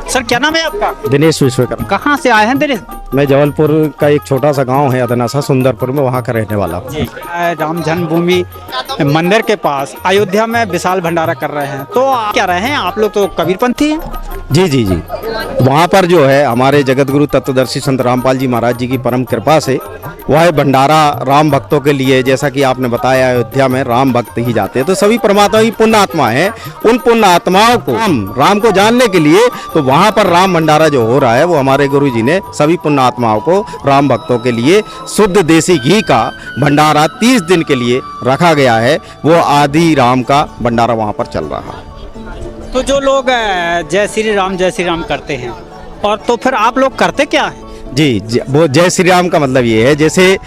Sir क्या नाम है आपका? दिनेश विश्वकर्मा। कहाँ से आए हैं दिनेश? मैं जबलपुर का एक छोटा सा गांव है अदनासा सुंदरपुर में, वहाँ का रहने वाला हूँ। जी, राम जन्मभूमि मंदिर के पास अयोध्या में विशाल भंडारा कर रहे हैं, तो आप क्या रहे हैं? आप लोग तो कबीरपंथी हैं। जी जी जी, वहाँ पर जो है हमारे जगत गुरु तत्वदर्शी संत रामपाल जी महाराज जी की परम कृपा से वह भंडारा राम भक्तों के लिए, जैसा कि आपने बताया अयोध्या में राम भक्त ही जाते हैं, तो सभी परमात्मा की पुण्य आत्मा है। उन पुण्य आत्माओं को राम को जानने के लिए तो वहाँ पर राम भंडारा जो हो रहा है वो हमारे गुरु जी ने सभी पुण्य आत्माओं को, राम भक्तों के लिए शुद्ध देसी घी का भंडारा 30 दिन के लिए रखा गया है। वो आदि राम का भंडारा वहाँ पर चल रहा है। तो जो लोग जय श्री राम करते हैं, और तो फिर आप लोग करते क्या है? जी, वो जय श्री राम का मतलब ये है, जैसे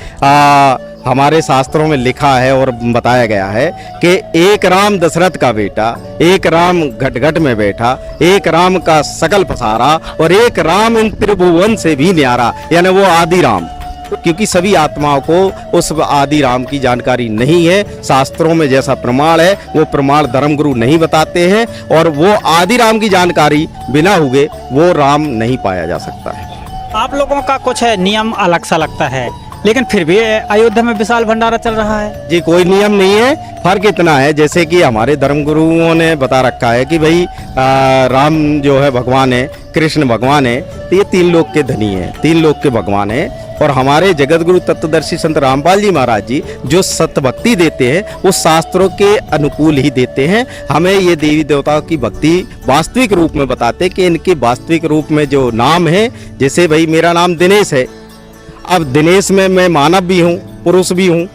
हमारे शास्त्रों में लिखा है और बताया गया है कि एक राम दशरथ का बेटा, एक राम घट घट में बैठा, एक राम का सकल पसारा, और एक राम इन त्रिभुवन से भी न्यारा, यानी वो आदि राम। क्योंकि सभी आत्माओं को उस आदि राम की जानकारी नहीं है, शास्त्रों में जैसा प्रमाण है वो प्रमाण धर्मगुरु नहीं बताते हैं, और वो आदि राम की जानकारी बिना हुए वो राम नहीं पाया जा सकता है। आप लोगों का कुछ नियम अलग सा लगता है, लेकिन फिर भी अयोध्या में विशाल भंडारा चल रहा है। जी, कोई नियम नहीं है, फर्क इतना है जैसे कि हमारे धर्मगुरुओं ने बता रखा है कि भाई राम जो है भगवान है, कृष्ण भगवान है, तो ये 3 लोक के धनी है, 3 लोक के भगवान है। और हमारे जगत गुरु तत्वदर्शी संत रामपाल जी महाराज जी जो सत्य भक्ति देते हैं वो शास्त्रों के अनुकूल ही देते हैं। हमें ये देवी देवताओं की भक्ति वास्तविक रूप में बताते कि इनके वास्तविक रूप में जो नाम है, जैसे भाई मेरा नाम दिनेश है, अब दिनेश में मैं मानव भी हूँ, पुरुष भी हूँ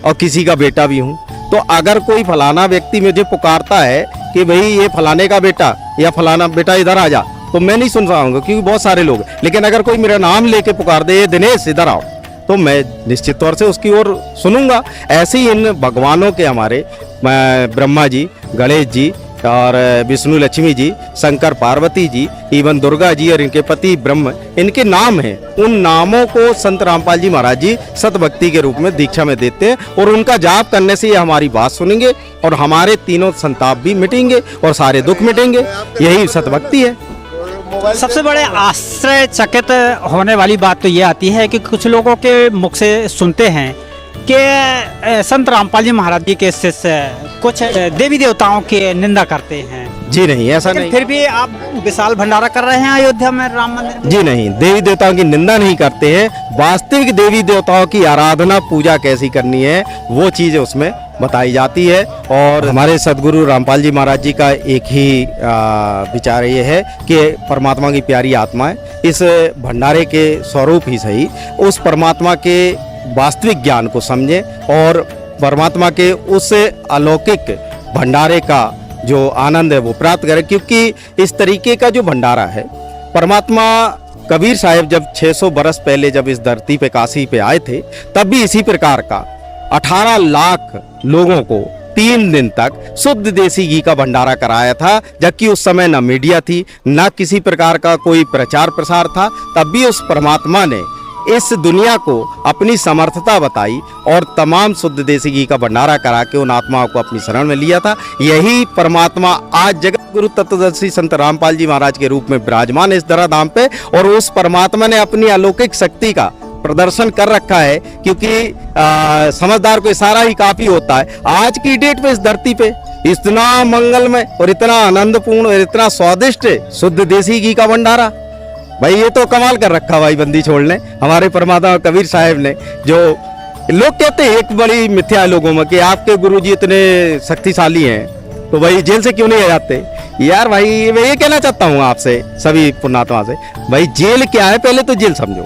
और किसी का बेटा भी हूँ। तो अगर कोई फलाना व्यक्ति मुझे पुकारता है कि भाई ये फलाने का बेटा या फलाना बेटा इधर आ जा, तो मैं नहीं सुन पाऊंगा क्योंकि बहुत सारे लोग। लेकिन अगर कोई मेरा नाम लेके पुकार दे, ये दिनेश इधर आओ, तो मैं निश्चित तौर से उसकी ओर सुनूंगा। ऐसे ही इन भगवानों के हमारे ब्रह्मा जी, गणेश जी और विष्णु लक्ष्मी जी, शंकर पार्वती जी, इवन दुर्गा जी और इनके पति ब्रह्म, इनके नाम हैं। उन नामों को संत रामपाल जी महाराज जी सतभक्ति के रूप में दीक्षा में देते हैं, और उनका जाप करने से ये हमारी बात सुनेंगे और हमारे तीनों संताप भी मिटेंगे और सारे दुख मिटेंगे। यही सतभक्ति है। सबसे बड़े आश्चर्यचकित होने वाली बात तो ये आती है कि कुछ लोगों के मुख से सुनते हैं कि संत रामपाल जी महाराज जी के शिष्य कुछ देवी देवताओं की निंदा करते हैं। जी नहीं, ऐसा नहीं। फिर भी आप विशाल भंडारा कर रहे हैं अयोध्या में राम मंदिर। जी नहीं, देवी देवताओं की निंदा नहीं करते हैं। वास्तविक देवी देवताओं की आराधना पूजा कैसी करनी है वो चीज़ उसमें बताई जाती है। और हमारे सदगुरु रामपाल जी महाराज जी का एक ही विचार ये है कि परमात्मा की प्यारी आत्माएं इस भंडारे के स्वरूप ही सही उस परमात्मा के वास्तविक ज्ञान को समझें और परमात्मा के उस अलौकिक भंडारे का जो आनंद है वो प्राप्त करें। क्योंकि इस तरीके का जो भंडारा है, परमात्मा कबीर साहब जब 600 बरस पहले जब इस धरती पे काशी पे आए थे, तब भी इसी प्रकार का 18 लाख लोगों को 3 दिन तक शुद्ध देसी घी का भंडारा कराया था। जबकि उस समय न मीडिया थी, न किसी प्रकार का कोई प्रचार प्रसार था, तब भी उस परमात्मा ने इस दुनिया को अपनी समर्थता बताई और तमाम शुद्ध देसी घी का भंडारा करा के उन आत्माओं को अपनी शरण में लिया था। यही परमात्मा आज जगत गुरु तत्वदर्शी संत रामपाल जी महाराज के रूप में विराजमान है इस धराधाम पे, और उस परमात्मा ने अपनी अलौकिक शक्ति का प्रदर्शन कर रखा है। क्योंकि समझदार को इशारा ही काफी होता है। आज की डेट पे इस धरती पे इतना मंगलमय और इतना आनंदपूर्ण और इतना स्वादिष्ट शुद्ध देसी घी का भंडारा, भाई ये तो कमाल कर रखा भाई बंदी छोड़ने हमारे परमात्मा कबीर साहब ने। जो लोग कहते हैं एक बड़ी मिथ्या है लोगों में कि आपके गुरुजी इतने शक्तिशाली हैं, तो भाई जेल से क्यों नहीं आ जाते? यार भाई मैं ये कहना चाहता हूँ आपसे सभी पुण्यात्मा से, भाई जेल क्या है पहले तो जेल समझो।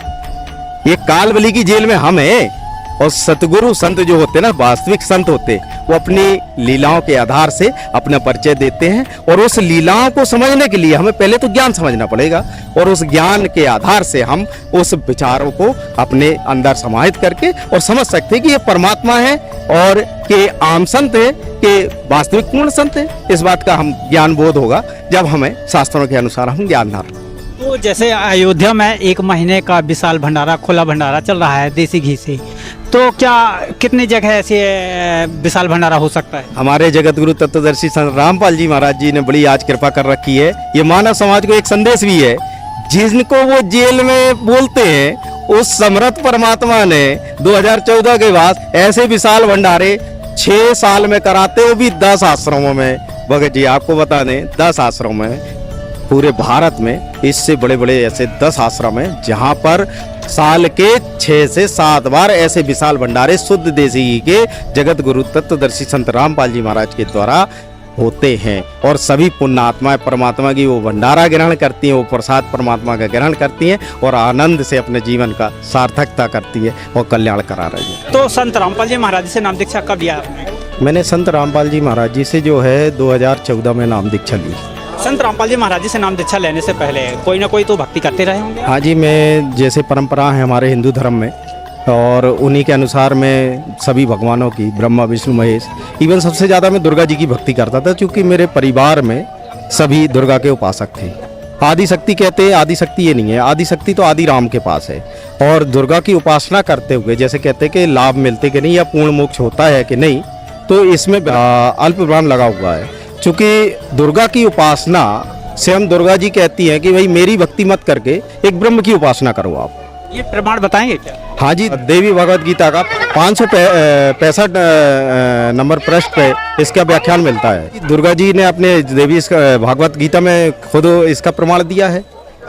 ये काल बली की जेल में हम हैं, और सतगुरु संत जो होते हैं ना, वास्तविक संत होते, वो अपनी लीलाओं के आधार से अपना परिचय देते हैं। और उस लीलाओं को समझने के लिए हमें पहले तो ज्ञान समझना पड़ेगा, और उस ज्ञान के आधार से हम उस विचारों को अपने अंदर समाहित करके और समझ सकते हैं कि ये परमात्मा है और कि आम संत है कि वास्तविक पूर्ण संत है। इस बात का हम ज्ञान बोध होगा जब हमें शास्त्रों के अनुसार हम ज्ञान धारण। तो जैसे अयोध्या में 1 महीने का विशाल भंडारा, खुला भंडारा चल रहा है देसी घी से, तो क्या कितनी जगह ऐसे विशाल भंडारा हो सकता है? हमारे जगत गुरु तत्वदर्शी संत रामपाल जी महाराज जी ने बड़ी आज कृपा कर रखी है। ये मानव समाज को एक संदेश भी है, जिनको वो जेल में बोलते हैं उस समर्थ परमात्मा ने 2014 के बाद ऐसे विशाल भंडारे 6 साल में कराते, वो भी 10 आश्रमों में। भगत जी आपको बता दें 10 आश्रम में पूरे भारत में, इससे बड़े बड़े ऐसे 10 आश्रम हैं जहां पर साल के 6 से 7 बार ऐसे विशाल भंडारे शुद्ध देसी घी के जगत गुरु तत्वदर्शी संत रामपाल जी महाराज के द्वारा होते हैं। और सभी पुण्य आत्माएं परमात्मा की वो भंडारा ग्रहण करती हैं, वो प्रसाद परमात्मा का ग्रहण करती हैं और आनंद से अपने जीवन का सार्थकता करती है और कल्याण करा रही है। तो संत रामपाल जी महाराज से नाम दीक्षा कब लिया आपने? मैंने संत रामपाल जी महाराज जी से जो है 2014 में नाम दीक्षा ली। संत रामपाल जी महाराज जी से नाम दीक्षा लेने से पहले कोई ना कोई तो भक्ति करते रहे होंगे? हाँ जी, मैं जैसे परंपरा है हमारे हिंदू धर्म में, और उन्हीं के अनुसार मैं सभी भगवानों की, ब्रह्मा विष्णु महेश, इवन सबसे ज़्यादा मैं दुर्गा जी की भक्ति करता था, क्योंकि मेरे परिवार में सभी दुर्गा के उपासक थे। आदि शक्ति कहते हैं, आदि शक्ति ये नहीं है, आदि शक्ति तो आदि राम के पास है। और दुर्गा की उपासना करते हुए जैसे कहते हैं कि लाभ मिलते कि नहीं या पूर्ण मोक्ष होता है कि नहीं, तो इसमें अल्प प्राण लगा हुआ है। चूँकि दुर्गा की उपासना स्वयं दुर्गा जी कहती हैं कि भाई मेरी भक्ति मत करके एक ब्रह्म की उपासना करो आप। ये प्रमाण बताएंगे क्या? हाँ जी, देवी भगवत गीता का 565 नंबर पृष्ठ पे इसका व्याख्यान मिलता है। दुर्गा जी ने अपने देवी भागवत गीता में खुद इसका प्रमाण दिया है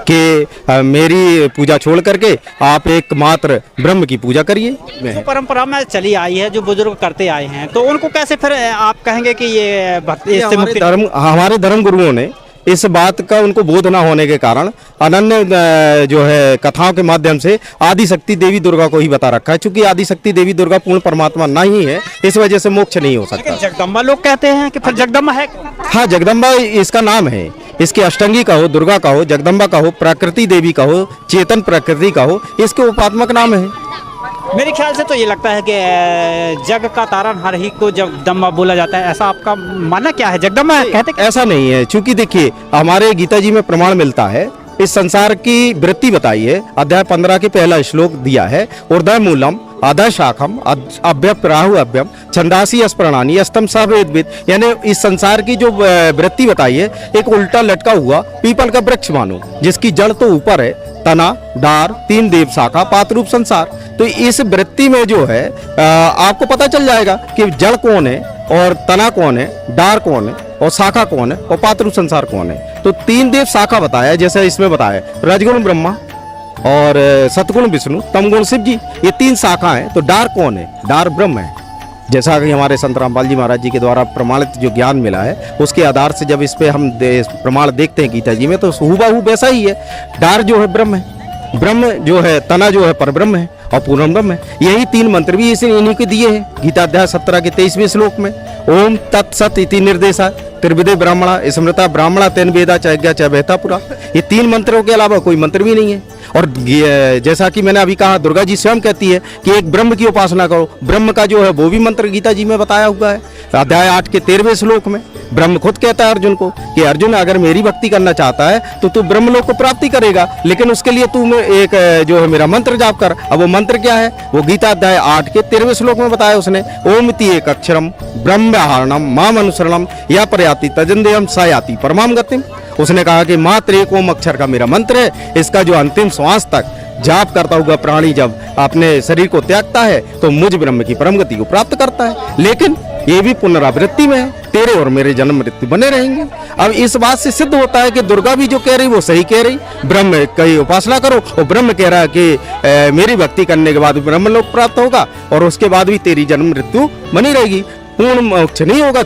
कि मेरी पूजा छोड़ करके आप एकमात्र ब्रह्म की पूजा करिए। जो परंपरा में चली आई है, जो बुजुर्ग करते आए हैं, तो उनको कैसे फिर आप कहेंगे कि ये भक्ति इससे मुक्ति? हमारे धर्म गुरुओं ने इस बात का उनको बोध ना होने के कारण अनन्य जो है कथाओं के माध्यम से आदि शक्ति देवी दुर्गा को ही बता रखा है। चूंकि आदि शक्ति देवी दुर्गा पूर्ण परमात्मा नहीं है, इस वजह से मोक्ष नहीं हो सकता। जगदम्बा लोग कहते हैं कि फिर जगदम्बा है? हाँ, जगदम्बा इसका नाम है। इसकी अष्टंगी का हो, दुर्गा का हो, जगदम्बा का हो, प्रकृति देवी का हो, चेतन प्रकृति का हो, इसके उपात्मक नाम है। मेरे ख्याल से तो ये लगता है कि जग का तारनहार ही को जगदम्बा बोला जाता है, ऐसा आपका मानना क्या है? जगदम्बा कहते? ऐसा नहीं है, चूंकि देखिए हमारे गीता जी में प्रमाण मिलता है, इस संसार की वृत्ति बताई है। अध्याय 15 के पहला श्लोक दिया है, ऊर्ध्व मूलम अधः शाखम अभ्यप्राहु अभ्यम छंदासी अस्प्रणानी अस्तम सवेद्विद। यानी इस संसार की जो वृत्ति बताई है, एक उल्टा लटका हुआ पीपल का वृक्ष मानो, जिसकी जड़ तो ऊपर है, तना, डार, 3 देव शाखा, पातरूप संसार। तो इस वृत्ति में जो है आपको पता चल जाएगा कि जड़ कौन है और तना कौन है, डार कौन है और शाखा कौन है और पातरूप संसार कौन है। तो 3 देव शाखा बताया, जैसे इसमें बताया रजगुण ब्रह्मा और सतगुण विष्णु, तमगुण शिव जी, ये 3 शाखा हैं। तो डार कौन है? डार ब्रह्म है। जैसा कि हमारे संत रामपाल जी महाराज जी के द्वारा प्रमाणित जो ज्ञान मिला है, उसके आधार से जब इस पे हम प्रमाण देखते हैं गीता जी में, तो हूबहू वैसा ही है। डार जो है ब्रह्म है, ब्रह्म जो है, तना जो है परब्रह्म है और पूर्ण ब्रह्म है। यही 3 मंत्र भी इन्हीं के दिए हैं गीता अध्याय 17 के 23वें श्लोक में। ओम तत्सत इति निर्देशा त्रिविदे ब्राह्मणा स्मृता ब्राह्मणा तेन वेदा चैज्ञा च बहता पुरा। ये 3 मंत्रों के अलावा कोई मंत्र भी नहीं है। और जैसा कि मैंने अभी कहा, दुर्गा जी स्वयं कहती है कि एक ब्रह्म की उपासना करो। ब्रह्म का जो है वो भी मंत्र गीता जी में बताया हुआ है अध्याय 8 के 13वें श्लोक में। ब्रह्म खुद कहता है अर्जुन को कि अर्जुन अगर मेरी भक्ति करना चाहता है तो तू ब्रह्मलोक को प्राप्ति करेगा, लेकिन उसके लिए तू एक जो है मेरा मंत्र जाप कर। अब वो मंत्र क्या है? वो गीता अध्याय 8 के 13वें श्लोक में बताया उसने। ओम इति एक अक्षरम ब्रह्महरणम माम अनुसरणम या प्रयाति तजंदेयम सा याति परमाम गतिम। उसने कहा कि मात्र एक ओम अक्षर का मेरा मंत्र है, इसका जो अंतिम श्वास तक जाप करता हुआ प्राणी जब अपने शरीर को त्यागता है तो मुझ ब्रह्म की परम गति को प्राप्त करता है। लेकिन ये भी पुनरावृत्ति में है, तेरे और मेरे जन्म मृत्यु बने रहेंगे। अब इस बात से सिद्ध होता है कि दुर्गा भी जो कह रही वो सही कह रही। ब्रह्म की उपासना करो और ब्रह्म कह रहा है कि मेरी भक्ति करने के बाद ब्रह्म लोक प्राप्त होगा और उसके बाद भी तेरी जन्म मृत्यु बनी रहेगी, पूर्ण मोक्ष नहीं होगा।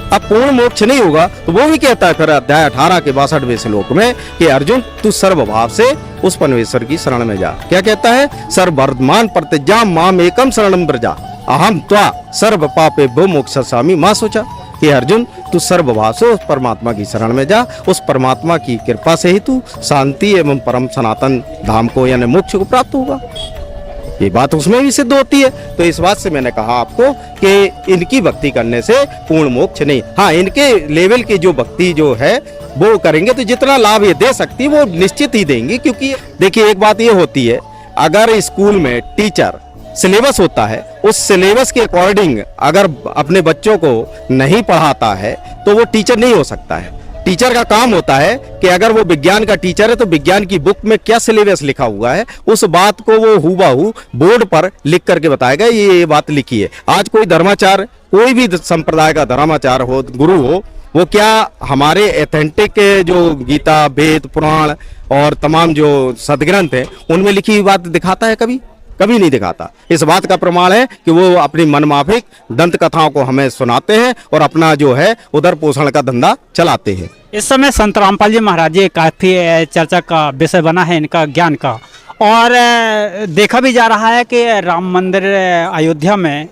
अब पूर्ण मोक्ष नहीं होगा तो वो भी कहता है फिर अध्याय 18 के 62वें श्लोक में कि अर्जुन तू सर्वभाव से उस परमेश्वर की शरण में जा। क्या कहता है? सर्ववर्धमान प्रतिज्ञा माम एकम शरणम ब्रजा अहम त्वा सर्व पापे भो मोक्षामि मां सोचा। कि अर्जुन तू सर्वभाव से उस परमात्मा की शरण में जा, उस परमात्मा की कृपा से ही तू शांति एवं परम सनातन धाम को यानी मोक्ष को प्राप्त होगा। ये बात उसमें भी सिद्ध होती है। तो इस बात से मैंने कहा आपको कि इनकी भक्ति करने से पूर्ण मोक्ष नहीं, हाँ इनके लेवल की जो भक्ति जो है वो करेंगे तो जितना लाभ ये दे सकती है वो निश्चित ही देंगे। क्योंकि देखिए एक बात ये होती है, अगर स्कूल में टीचर सिलेबस होता है, उस सिलेबस के अकॉर्डिंग अगर अपने बच्चों को नहीं पढ़ाता है तो वो टीचर नहीं हो सकता है। टीचर का काम होता है कि अगर वो विज्ञान का टीचर है तो विज्ञान की बुक में क्या सिलेबस लिखा हुआ है उस बात को वो हूबहू बोर्ड पर लिख करके बताएगा, ये बात लिखी है। आज कोई धर्माचार्य, कोई भी संप्रदाय का धर्माचार्य हो, गुरु हो, वो क्या हमारे एथेंटिक जो गीता, वेद, पुराण और तमाम जो सदग्रंथ हैं उनमें लिखी हुई बात दिखाता है? कभी कभी नहीं दिखाता। इस बात का प्रमाण है कि वो अपनी मनमाफिक दंत कथाओं को हमें सुनाते हैं और अपना जो है उधर पोषण का धंधा चलाते हैं। इस समय संत रामपाल जी महाराज जी काफ़ी चर्चा का विषय बना है इनका ज्ञान का, और देखा भी जा रहा है कि राम मंदिर अयोध्या में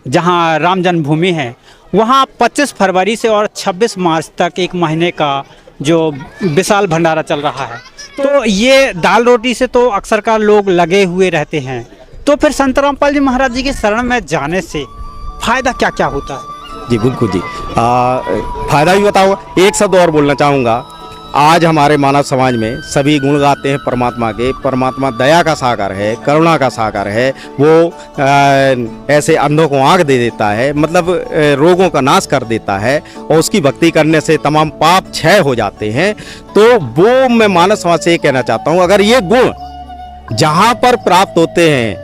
जहां राम जन्मभूमि है वहां 25 फरवरी से और 26 मार्च तक एक महीने का जो विशाल भंडारा चल रहा है। तो ये दाल रोटी से तो अक्सर का लोग लगे हुए रहते हैं, तो फिर संत रामपाल जी महाराज जी के शरण में जाने से फायदा क्या क्या होता है? जी बिल्कुल जी, फायदा भी बताऊंगा। एक शब्द और बोलना चाहूँगा, आज हमारे मानव समाज में सभी गुण गाते हैं परमात्मा के। परमात्मा दया का सागर है, करुणा का सागर है। वो ऐसे अंधों को आँख दे देता है, मतलब रोगों का नाश कर देता है, और उसकी भक्ति करने से तमाम पाप क्षय हो जाते हैं। तो वो मैं मानव समाज से ये कहना चाहता हूँ, अगर ये गुण जहाँ पर प्राप्त होते हैं,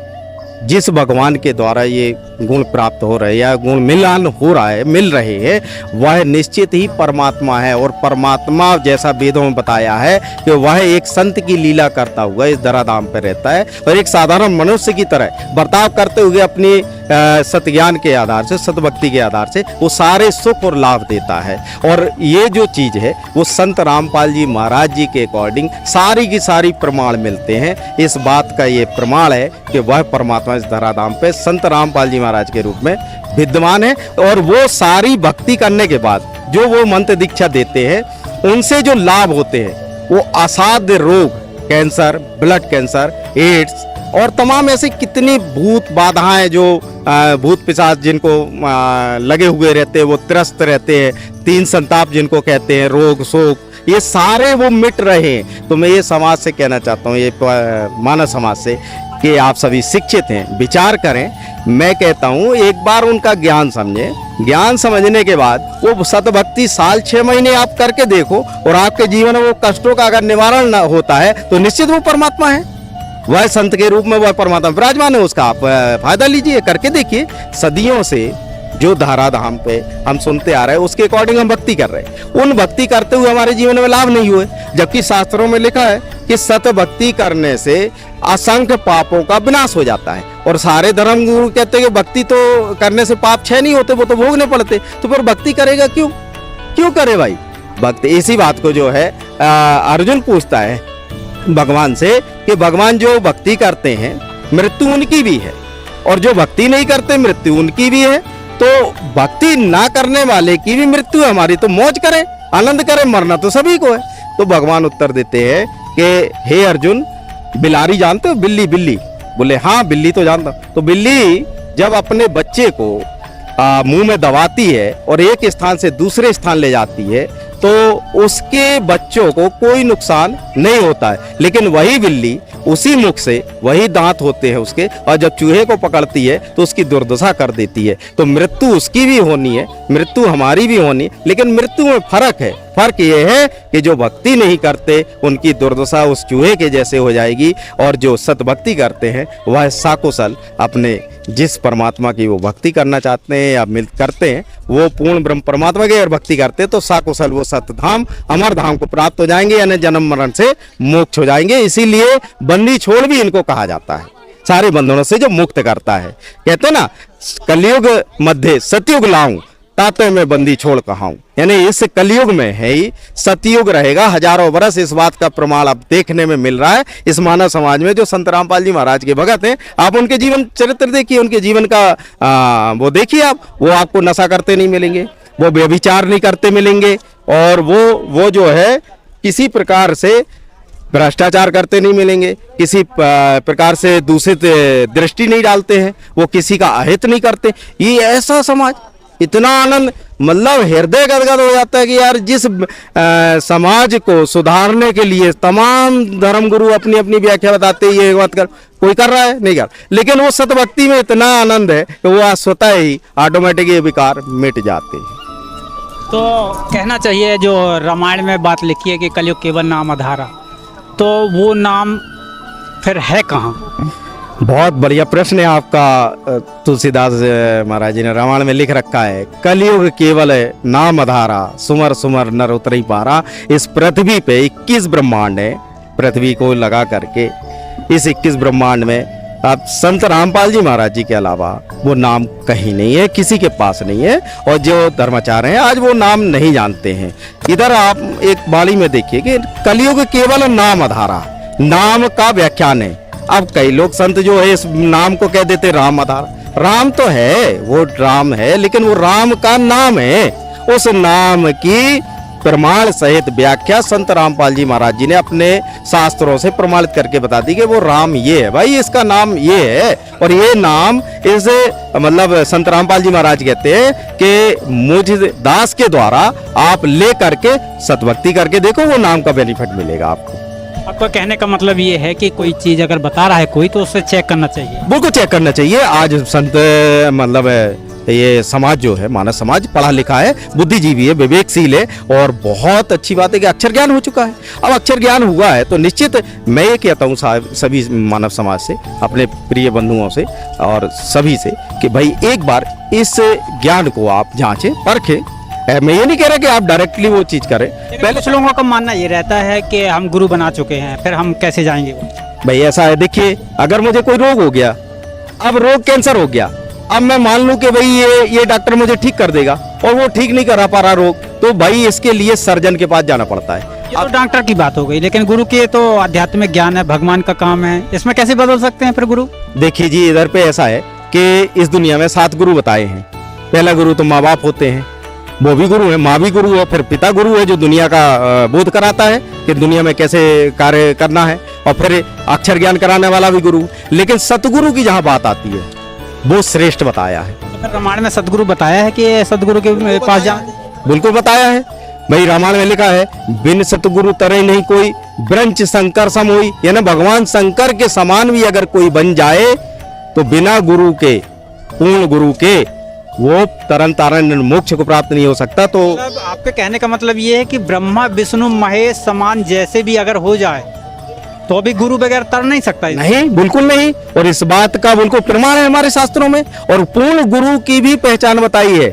जिस भगवान के द्वारा ये गुण प्राप्त हो रहे हैं या गुण मिल रहे हैं, वह निश्चित ही परमात्मा है। और परमात्मा जैसा वेदों में बताया है कि वह एक संत की लीला करता हुआ इस धराधाम पर रहता है और एक साधारण मनुष्य की तरह बर्ताव करते हुए अपनी सतज्ञान के आधार से, सतभक्ति के आधार से वो सारे सुख और लाभ देता है। और ये जो चीज़ है वो संत रामपाल जी महाराज जी के अकॉर्डिंग सारी की सारी प्रमाण मिलते हैं। इस बात का ये प्रमाण है कि वह परमात्मा इस धराधाम पे संत रामपाल जी महाराज के रूप में विद्यमान है। और वो सारी भक्ति करने के बाद जो वो मंत्र दीक्षा देते हैं, उनसे जो लाभ होते हैं वो असाध्य रोग, कैंसर, ब्लड कैंसर, एड्स और तमाम ऐसे कितनी भूत बाधाएं जो भूत पिशाच जिनको लगे हुए रहते हैं, वो त्रस्त रहते हैं, 3 संताप जिनको कहते हैं, रोग शोक, ये सारे वो मिट रहे हैं। तो मैं ये समाज से कहना चाहता हूँ, ये मानव समाज से, कि आप सभी शिक्षित हैं, विचार करें। मैं कहता हूँ एक बार उनका ज्ञान समझें। ज्ञान समझने के बाद वो सतभक्ति साल 6 महीने आप करके देखो, और आपके जीवन में वो कष्टों का अगर निवारण न होता है तो निश्चित वो परमात्मा है, वह संत के रूप में वह परमात्मा विराजमान है। उसका आप फायदा लीजिए, करके देखिए। सदियों से जो धराधाम पे हम सुनते आ रहे हैं उसके अकॉर्डिंग हम भक्ति कर रहे हैं, उन भक्ति करते हुए हमारे जीवन में लाभ नहीं हुए। जबकि शास्त्रों में लिखा है कि सत भक्ति करने से असंख्य पापों का विनाश हो जाता है। और सारे धर्म गुरु कहते हैं कि भक्ति तो करने से पाप क्षय नहीं होते, वो तो भोगने पड़ते। तो फिर भक्ति करेगा क्यों? क्यों करे भाई भक्ति? इसी बात को जो है अर्जुन पूछता है भगवान से कि भगवान जो भक्ति करते हैं मृत्यु उनकी भी है, और जो भक्ति नहीं करते मृत्यु उनकी भी है। तो भक्ति ना करने वाले की भी मृत्यु है, हमारी तो मौज करें, आनंद करें, मरना तो सभी को है। तो भगवान उत्तर देते हैं कि हे अर्जुन, बिलारी जानते हो? बिल्ली, बिल्ली। बोले हाँ बिल्ली तो जानता। तो बिल्ली जब अपने बच्चे को मुंह में दबाती है और एक स्थान से दूसरे स्थान ले जाती है तो उसके बच्चों को कोई नुकसान नहीं होता है, लेकिन वही बिल्ली उसी मुख से वही दांत होते हैं उसके, और जब चूहे को पकड़ती है तो उसकी दुर्दशा कर देती है। तो मृत्यु उसकी भी होनी है, मृत्यु हमारी भी होनी, लेकिन मृत्यु में फर्क है। फर्क ये है कि जो भक्ति नहीं करते उनकी दुर्दशा उस चूहे के जैसे हो जाएगी, और जो सतभक्ति करते हैं वह साकुशल अपने जिस परमात्मा की वो भक्ति करना चाहते हैं या करते हैं, वो पूर्ण ब्रह्म परमात्मा की अगर भक्ति करते हैं तो साकुशल वो सतधाम अमर धाम को प्राप्त हो जाएंगे, यानी जन्म मरण से मोक्ष हो जाएंगे। इसीलिए बंदी छोड़ भी इनको कहा जाता है, सारे बंधनों से जो मुक्त करता है। कहते ना, कलयुग मध्य सतयुग लाऊं, ताते में बंदी छोड़ कहाऊं। यानी इस कलयुग में है ही सतयुग रहेगा हजारों वर्ष। इस बात का प्रमाण अब देखने में मिल रहा है इस मानव समाज में। जो संत रामपाल जी महाराज के भगत हैं, आप उनके जीवन चरित्र देखिए, उनके जीवन का वो देखिए आप, वो आपको नशा करते नहीं मिलेंगे, वो व्यभिचार नहीं करते मिलेंगे, और वो जो है किसी प्रकार से भ्रष्टाचार करते नहीं मिलेंगे, किसी प्रकार से दूषित दृष्टि नहीं डालते हैं, वो किसी का अहित नहीं करते। ये ऐसा समाज, इतना आनंद, मतलब हृदय गदगद हो जाता है कि यार जिस समाज को सुधारने के लिए तमाम धर्मगुरु अपनी अपनी व्याख्या बताते हैं, ये बात कर, कोई कर रहा है नहीं कर, लेकिन वो सतभक्ति में इतना आनंद है कि वो स्वतः ही ऑटोमेटिक ये विकार मिट जाते हैं। तो कहना चाहिए जो रामायण में बात लिखी है कि कलयुग केवल नाम आधारा, तो वो नाम फिर है कहाँ? बहुत बढ़िया प्रश्न है आपका। तुलसीदास महाराज जी ने रामायण में लिख रखा है, कलयुग केवल नाम आधारा, सुमर सुमर नर उतरी पारा। इस पृथ्वी पे 21 ब्रह्मांड है, पृथ्वी को लगा करके इस 21 ब्रह्मांड में अब संत रामपाल जी महाराज जी के अलावा वो नाम कहीं नहीं है, किसी के पास नहीं है। और जो धर्माचार्य हैं आज वो नाम नहीं जानते हैं। इधर आप एक वाणी में देखिए कि कलयुग केवल नाम आधारा, नाम का व्याख्यान है। अब कई लोग संत जो है इस नाम को कह देते राम आधार, राम तो है, वो राम है, लेकिन वो राम का नाम है। उस नाम की प्रमाण सहित व्याख्या संत रामपाल जी महाराज जी ने अपने शास्त्रों से प्रमाणित करके बता दी कि वो राम ये है, भाई इसका नाम ये है। और ये नाम इस मतलब संत रामपाल जी महाराज कहते हैं कि मुझ दास के द्वारा आप ले करके सतभक्ति करके देखो, वो नाम का बेनिफिट मिलेगा आपको। आपका कहने का मतलब ये है कि कोई चीज़ अगर बता रहा है कोई, तो उसे चेक करना चाहिए। बिल्कुल चेक करना चाहिए। आज संत मतलब ये समाज जो है, मानव समाज पढ़ा लिखा है, बुद्धिजीवी है, विवेकशील है, और बहुत अच्छी बात है कि अक्षर ज्ञान हो चुका है। अब अक्षर ज्ञान हुआ है तो निश्चित मैं ये कहता हूँ सभी मानव समाज से, अपने प्रिय बंधुओं से और सभी से कि भाई एक बार इस ज्ञान को आप जांचें, परखें। मैं ये नहीं कह रहा कि आप डायरेक्टली वो चीज करें। पहले कुछ लोगों का मानना ये रहता है कि हम गुरु बना चुके हैं, फिर हम कैसे जाएंगे? भाई ऐसा है, देखिए अगर मुझे कोई रोग हो गया, अब रोग कैंसर हो गया, अब मैं मान लूं कि भाई ये डॉक्टर मुझे ठीक कर देगा और वो ठीक नहीं करा पा रहा रोग, तो भाई इसके लिए सर्जन के पास जाना पड़ता है। ये तो डॉक्टर की बात हो गई, लेकिन गुरु के तो आध्यात्मिक ज्ञान है, भगवान का काम है, इसमें कैसे बदल सकते हैं फिर गुरु? देखिए जी, इधर पे ऐसा है कि इस दुनिया में 7 गुरु बताए हैं। पहला गुरु तो माँ बाप होते हैं, वो भी गुरु है, माँ भी गुरु है, फिर पिता गुरु है जो दुनिया का बोध कराता है कि दुनिया में कैसे कार्य करना है, और फिर अक्षर ज्ञान कराने वाला भी गुरु। लेकिन सतगुरु की जहाँ बात आती है वो श्रेष्ठ बताया है। तो रामायण में सतगुरु बताया है कि सतगुरु के पास जाना? बिल्कुल बताया है भाई, रामायण में लिखा है, बिन सतगुरु तरे नहीं कोई, ब्रंच शंकर सम होई। यानी भगवान शंकर के समान भी अगर कोई बन जाए तो बिना गुरु के, पूर्ण गुरु के, वो तरन तारण मोक्ष को प्राप्त नहीं हो सकता। तो मतलब आपके कहने का मतलब ये है कि ब्रह्मा विष्णु महेश समान जैसे भी अगर हो जाए तो भी गुरु बगैर तर नहीं सकता? नहीं, बिल्कुल नहीं। और इस बात का बिल्कुल प्रमाण है हमारे शास्त्रों में। और पूर्ण गुरु की भी पहचान बताई है,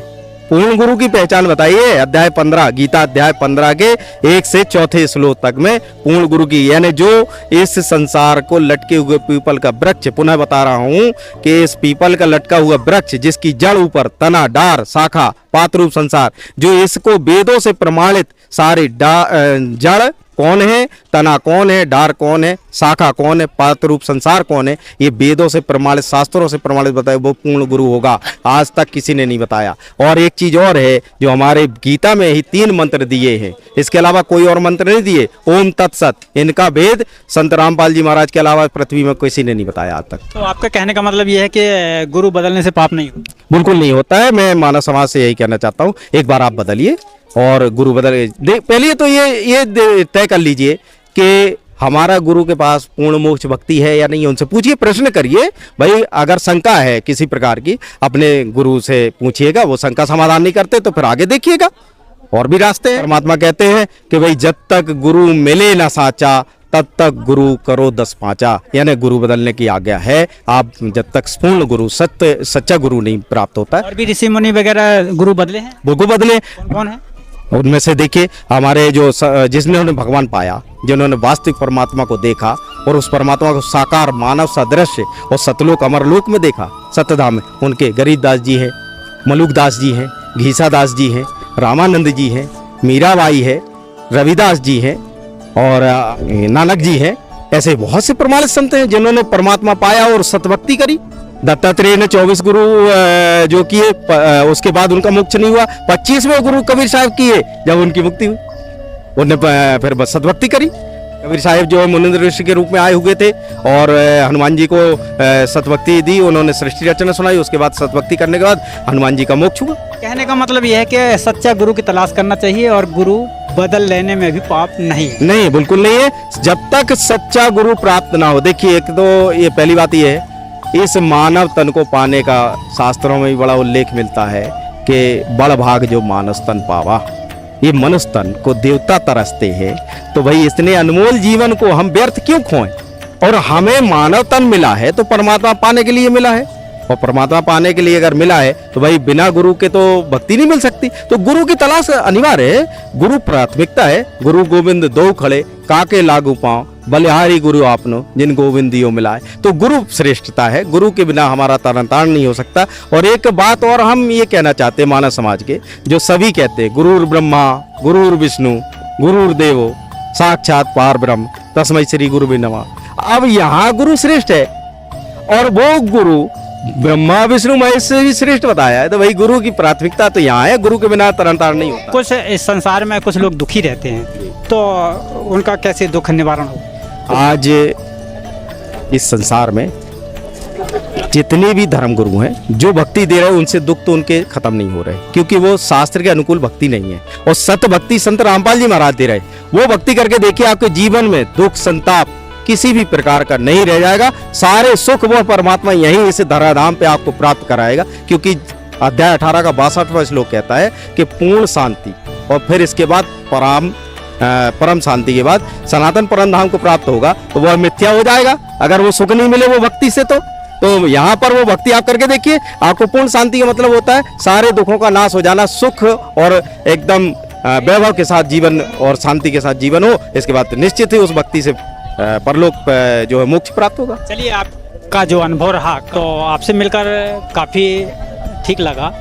पूर्ण गुरु की पहचान बताइए अध्याय 15, गीता अध्याय 15 के 1 से 4 श्लोक तक में पूर्ण गुरु की, यानी जो इस संसार को लटके हुए पीपल का वृक्ष, पुनः बता रहा हूँ कि इस पीपल का लटका हुआ वृक्ष जिसकी जड़ ऊपर, तना, डार, शाखा, पात रूप संसार, जो इसको वेदों से प्रमाणित सारी जड़ कौन है, तना कौन है, डार कौन है, शाखा कौन है, पात रूप संसार कौन है, ये वेदों से प्रमाणित, शास्त्रों से प्रमाणित बताया, वो पूर्ण गुरु होगा। आज तक किसी ने नहीं बताया। और एक चीज और है, जो हमारे गीता में ही 3 मंत्र दिए हैं, इसके अलावा कोई और मंत्र नहीं दिए। ओम तत्सत, इनका भेद संत रामपाल जी महाराज के अलावा पृथ्वी में किसी ने नहीं बताया आज तक। तो आपका कहने का मतलब ये है कि गुरु बदलने से पाप नहीं होता? बिल्कुल नहीं होता है। मैं मानव समाज से यही कहना चाहता हूँ, एक बार आप बदलिए और गुरु बदल पहले तो ये तय कर लीजिए कि हमारा गुरु के पास पूर्ण मोक्ष भक्ति है या नहीं। उनसे पूछिए, प्रश्न करिए भाई। अगर शंका है किसी प्रकार की, अपने गुरु से पूछिएगा, वो शंका समाधान नहीं करते तो फिर आगे देखिएगा, और भी रास्ते हैं। परमात्मा कहते हैं कि भाई जब तक गुरु मिले ना साचा, तब तक गुरु करो 10 पाँचा। यानी गुरु बदलने की आज्ञा है। आप जब तक पूर्ण गुरु, सच्चा गुरु नहीं प्राप्त होता है। और भी ऋषि मुनि वगैरह गुरु बदले हैं? गुरु बदले कौन है उनमें से? देखिए, हमारे जो जिन्होंने भगवान पाया, जिन्होंने वास्तविक परमात्मा को देखा और उस परमात्मा को साकार मानव सदृश और सतलोक अमरलोक में देखा, सत्यधाम में, उनके गरीबदास जी हैं, मलुकदास जी हैं, घीसादास जी हैं, रामानंद जी हैं, मीराबाई है, रविदास जी हैं और नानक जी हैं। ऐसे बहुत से प्रमाणित संत हैं जिन्होंने परमात्मा पाया और सतभक्ति करी। दत्तात्रेय ने 24 गुरु जो किए, उसके बाद उनका मोक्ष नहीं हुआ। 25वें गुरु कबीर साहब किए, जब उनकी मुक्ति हुई, उन्होंने फिर बस सतभक्ति करी। कबीर साहिब जो है मुनिंद्र ऋषि के रूप में आए हुए थे और हनुमान जी को सतभक्ति दी, उन्होंने सृष्टि रचना सुनाई, उसके बाद सतभक्ति करने के बाद हनुमान जी का मोक्ष हुआ। कहने का मतलब यह है कि सच्चा गुरु की तलाश करना चाहिए और गुरु बदल लेने में भी पाप नहीं। नहीं, बिल्कुल नहीं है, जब तक सच्चा गुरु प्राप्त ना हो। देखिए, एक तो ये पहली बात ये है, इस मानव तन को पाने का शास्त्रों में भी बड़ा उल्लेख मिलता है कि बड़ भाग जो मानस तन पावा। ये मनुष्य तन को देवता तरसते हैं, तो भाई इतने अनमोल जीवन को हम व्यर्थ क्यों खोएं? और हमें मानव तन मिला है तो परमात्मा पाने के लिए मिला है, और परमात्मा पाने के लिए अगर मिला है तो भाई बिना गुरु के तो भक्ति नहीं मिल सकती। तो गुरु की तलाश अनिवार्य है, गुरु प्राथमिकता है। गुरु गोविंद दो खड़े काके लागू पांव, बलिहारी गुरु आपनो जिन गोविंदियों मिलाए। तो गुरु श्रेष्ठता है, गुरु के बिना हमारा तरन तारण नहीं हो सकता। और एक बात और हम ये कहना चाहते हैं मानव समाज के, जो सभी कहते हैं गुरुर ब्रह्मा गुरुर विष्णु गुरुर देवो साक्षात पार ब्रह्म तस्मै श्री गुरु नमः। अब यहाँ गुरु श्रेष्ठ है और वो गुरु ब्रह्मा विष्णु महेश से भी श्रेष्ठ बताया है, तो वही गुरु की प्राथमिकता तो यहाँ है, गुरु के बिना तरन तारण नहीं होता। कुछ इस संसार में कुछ लोग दुखी रहते हैं, तो उनका कैसे दुख निवारण हो? आज इस संसार में जितने भी धर्म गुरु हैं जो भक्ति दे रहे हैं, उनसे दुख तो उनके खत्म नहीं हो रहे, क्योंकि वो शास्त्र के अनुकूल भक्ति नहीं है। और सत्य भक्ति संत रामपाल जी महाराज दे रहे, वो भक्ति करके देखिए आपके जीवन में दुख संताप किसी भी प्रकार का नहीं रह जाएगा। सारे सुख वो परमात्मा यहीं इस धराधाम पे आपको प्राप्त कराएगा, क्योंकि अध्याय 18 का 62वां श्लोक कहता है कि पूर्ण शांति और फिर इसके बाद परम शांति के बाद सनातन परम धाम को प्राप्त होगा। तो वह मिथ्या हो जाएगा अगर वो सुख नहीं मिले वो भक्ति से। तो यहाँ पर वो भक्ति आप करके देखिए, आपको पूर्ण शांति का मतलब होता है सारे दुखों का नाश हो जाना, सुख और एकदम वैभव के साथ जीवन और शांति के साथ जीवन हो। इसके बाद निश्चित ही उस भक्ति से परलोक जो है मोक्ष प्राप्त होगा। चलिए, आपका जो अनुभव रहा तो आपसे मिलकर काफ़ी ठीक लगा।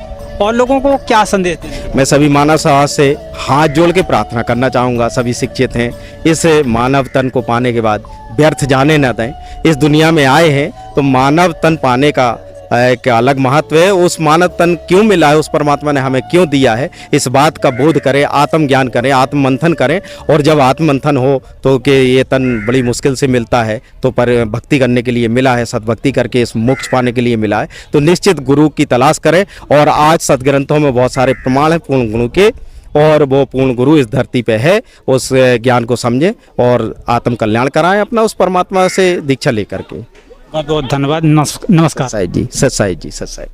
और लोगों को क्या संदेश दें? मैं सभी मानव समाज से हाथ जोड़ के प्रार्थना करना चाहूँगा, सभी शिक्षित हैं, इस मानव तन को पाने के बाद व्यर्थ जाने न दें। इस दुनिया में आए हैं तो मानव तन पाने का एक अलग महत्व है। उस मानव तन क्यों मिला है, उस परमात्मा ने हमें क्यों दिया है, इस बात का बोध करें, आत्मज्ञान करें, आत्ममंथन करें। और जब आत्ममंथन हो तो कि ये तन बड़ी मुश्किल से मिलता है, तो पर भक्ति करने के लिए मिला है, सद्भक्ति करके इस मोक्ष पाने के लिए मिला है, तो निश्चित गुरु की तलाश करें। और आज सदग्रंथों में बहुत सारे प्रमाण हैं पूर्ण गुरु के, और वो पूर्ण गुरु इस धरती पे है। उस ज्ञान को समझें और आत्म कल्याण कराएं अपना उस परमात्मा से दीक्षा लेकर के। बहुत बहुत धन्यवाद। नमस्कार। साईं जी, सत साईं जी, सत साईं।